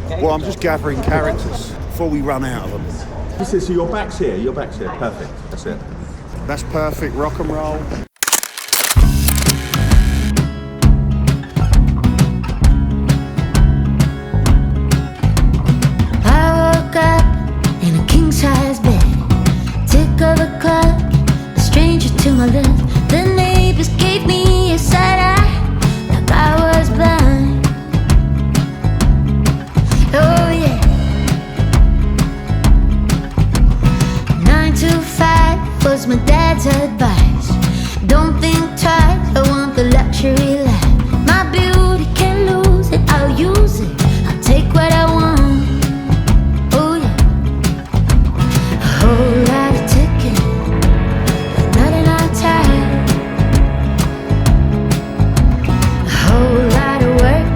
Well, I'm just gathering characters before we run out of them. So your back's here, perfect, that's it. That's perfect, rock and roll. I woke up in a king-size bed. Tick of the clock, a stranger to my left. The neighbors gave me a side eye, like I was blind. Oh yeah. 9 to 5 was my dad's advice. Don't think twice, I want the luxury life. My beauty can't lose it, I'll use it. I'll take what I want. Oh yeah. A whole lot of ticking, but not enough time. A whole lot of work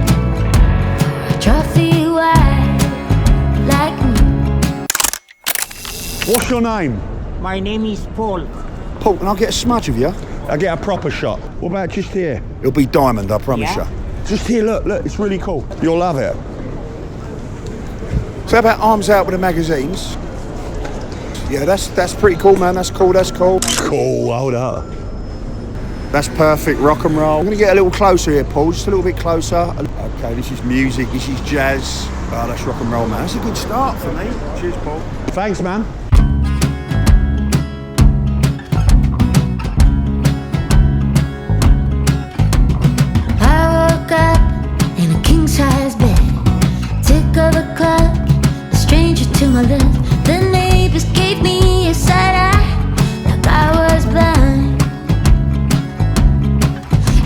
for a trophy wife like me. What's your name? My name is Paul. Paul, can I get a smudge of you? I get a proper shot. What about just here? It'll be diamond, I promise Yeah? you. Just here, look, it's really cool. You'll love it. So how about arms out with the magazines? Yeah, that's pretty cool, man. That's cool, that's cool. Cool, hold up. That's perfect, rock and roll. I'm gonna get a little closer here, Paul, just a little bit closer. Okay, this is music, this is jazz. Oh, that's rock and roll, man. That's a good start for me. Cheers, Paul. Thanks, man. I woke up in a king-size bed. Tick of the clock, a stranger to my left. The neighbors gave me a side eye, like I was blind.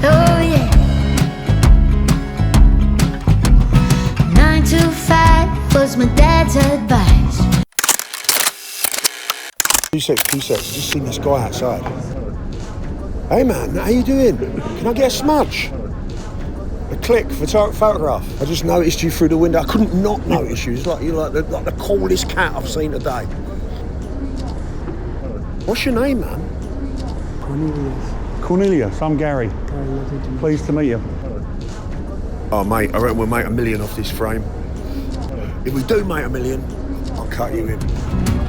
Oh yeah. 9 to 5 was my dad's advice. 2 seconds. Just seen this guy outside. Hey man, how you doing? Can I get a smudge? A click, photograph. I just noticed you through the window. I couldn't not notice you. It's like you're like the coolest cat I've seen today. What's your name, man? Cornelius, I'm Gary. Pleased to meet you. Oh mate, I reckon we'll make $1 million off this frame. If we do make $1 million, I'll cut you in.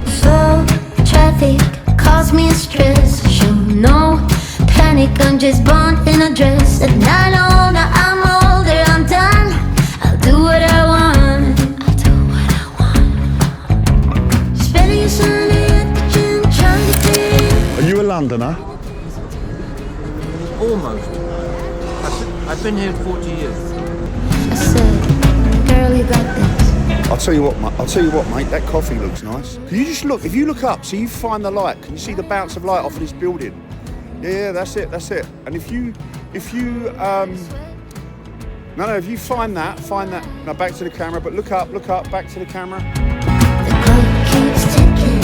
Slow traffic caused me a stress. Show no panic, I'm just born in a dress. And I know now I'm older, I'm done. I'll do what I want. I'll do what I want. Spending your Sunday at the gym, trying to fit in. Are you a Londoner? Almost. I've been here 40 years. I said, girl, you got this. I'll tell you what, mate, that coffee looks nice. Can you just look, if you look up, so you find the light, can you see the bounce of light off of this building? Yeah, that's it. And if you find that, now back to the camera, but look up, back to the camera. The clock keeps ticking,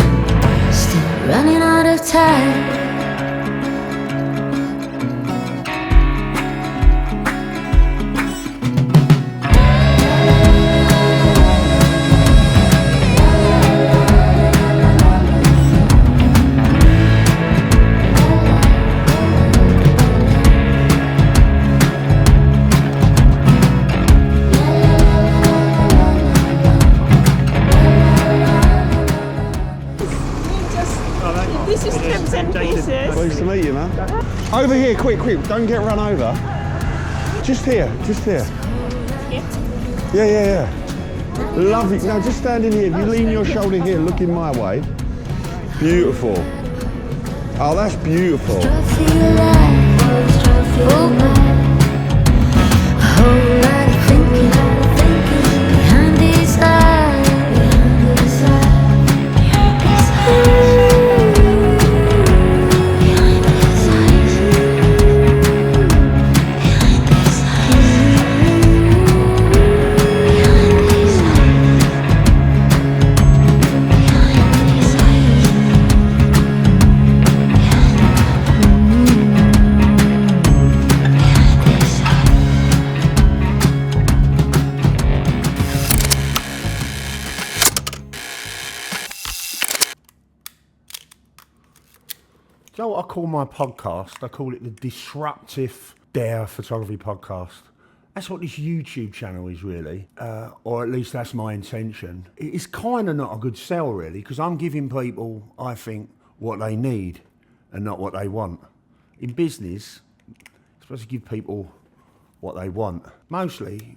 still running out of time. This is Tips and Pieces. Pleased to meet you, man. Over here, quick, don't get run over. Just here. Yeah. Lovely. Now just stand in here. If you lean your shoulder here, looking my way. Beautiful. Oh, that's beautiful. Trophy life, trophy a whole lot of thinking behind these eyes. You know what I call my podcast? I call it the Disruptive Dare Photography Podcast. That's what this YouTube channel is really, or at least that's my intention. It's kind of not a good sell really, because I'm giving people, I think, what they need and not what they want. In business, you're supposed to give people what they want. Mostly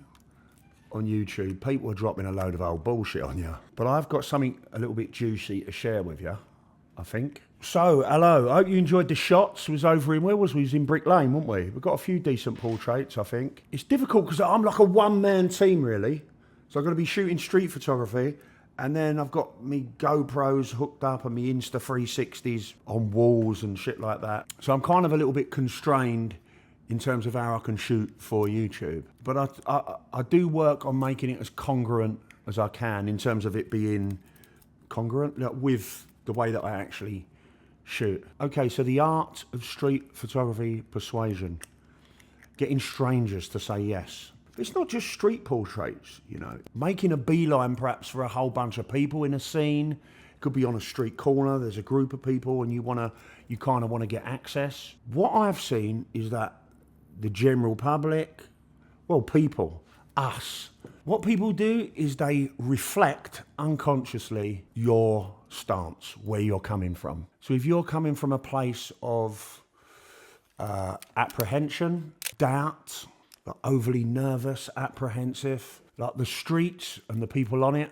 on YouTube, people are dropping a load of old bullshit on you. But I've got something a little bit juicy to share with you, I think. So, hello, I hope you enjoyed the shots. We was over in, where was we? We was in Brick Lane, weren't we? We've got a few decent portraits, I think. It's difficult because I'm like a one-man team, really. So I'm going to be shooting street photography, and then I've got me GoPros hooked up and me Insta 360s on walls and shit like that. So I'm kind of a little bit constrained in terms of how I can shoot for YouTube. But I do work on making it as congruent as I can in terms of it being congruent with the way that I actually shoot. Okay, so the art of street photography persuasion. Getting strangers to say yes. It's not just street portraits, you know. Making a beeline perhaps for a whole bunch of people in a scene. It could be on a street corner, there's a group of people and you kind of want to get access. What I've seen is that the general public, well, people, us, what people do is they reflect unconsciously your stance, where you're coming from. So if you're coming from a place of apprehension, doubt, like overly nervous, apprehensive, like the streets and the people on it,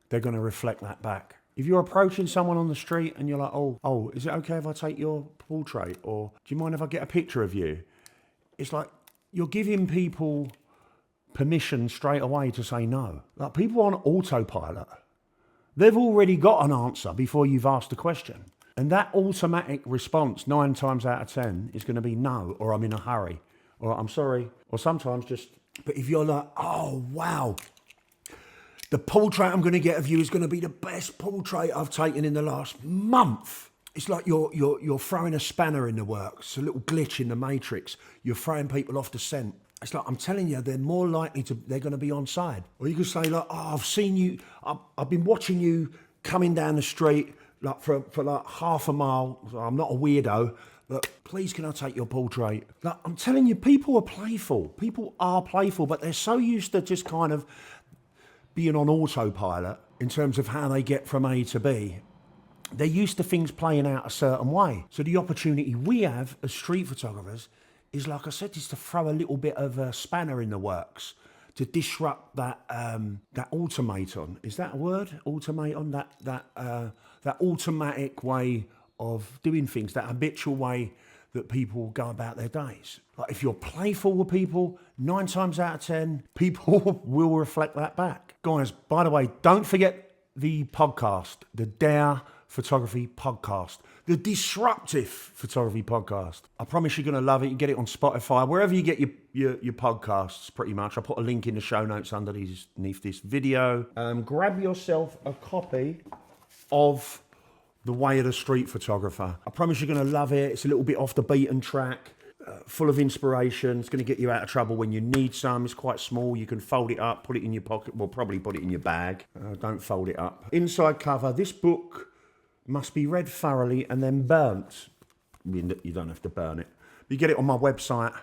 they're going to reflect that back. If you're approaching someone on the street and you're like, oh, is it okay if I take your portrait? Or do you mind if I get a picture of you? It's like you're giving people permission straight away to say no. Like people on autopilot, they've already got an answer before you've asked a question. And that automatic response 9 times out of 10 is going to be no, or I'm in a hurry, or I'm sorry, or sometimes just, but if you're like, oh, wow, the portrait I'm going to get of you is going to be the best portrait I've taken in the last month. It's like you're throwing a spanner in the works, a little glitch in the matrix. You're throwing people off the scent. It's like, I'm telling you, they're more likely they're going to be on side. Or you could say like, oh, I've seen you, I've been watching you coming down the street like for like half a mile. I'm not a weirdo, but please can I take your portrait? Like, I'm telling you, people are playful. People are playful, but they're so used to just kind of being on autopilot in terms of how they get from A to B. They're used to things playing out a certain way. So the opportunity we have as street photographers is, like I said, is to throw a little bit of a spanner in the works to disrupt that automaton. Is that a word? Automaton? That automatic way of doing things, that habitual way that people go about their days. Like if you're playful with people, 9 times out of 10, people will reflect that back. Guys, by the way, don't forget the podcast, the Dare Photography Podcast, the Disruptive Photography Podcast. I promise you're going to love it. You get it on Spotify, wherever you get your podcasts, pretty much. I'll put a link in the show notes underneath this video. Grab yourself a copy of The Way of the Street Photographer. I promise you're going to love it. It's a little bit off the beaten track, full of inspiration. It's going to get you out of trouble when you need some. It's quite small. You can fold it up, put it in your pocket. Well, probably put it in your bag. Don't fold it up. Inside cover, this book must be read thoroughly and then burnt. You don't have to burn it. You get it on my website,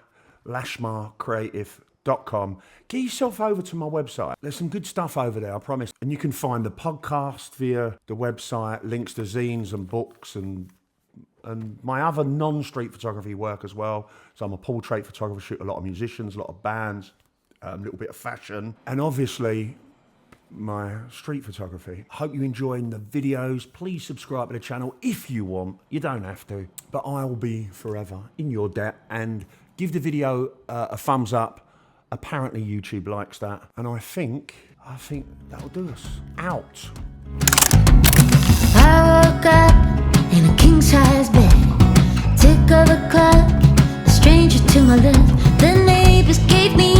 lashmarcreative.com. Get yourself over to my website. There's some good stuff over there, I promise. And you can find the podcast via the website, links to zines and books and my other non-street photography work as well. So I'm a portrait photographer, shoot a lot of musicians, a lot of bands, a little bit of fashion, and obviously my street photography. Hope you're enjoying the videos. Please subscribe to the channel if you want. You don't have to, but I will be forever in your debt. And give the video a thumbs up. Apparently YouTube likes that, and I think that'll do us. Out. I woke up in a king-size bed. Tick of the clock, a stranger to my left. The neighbors gave me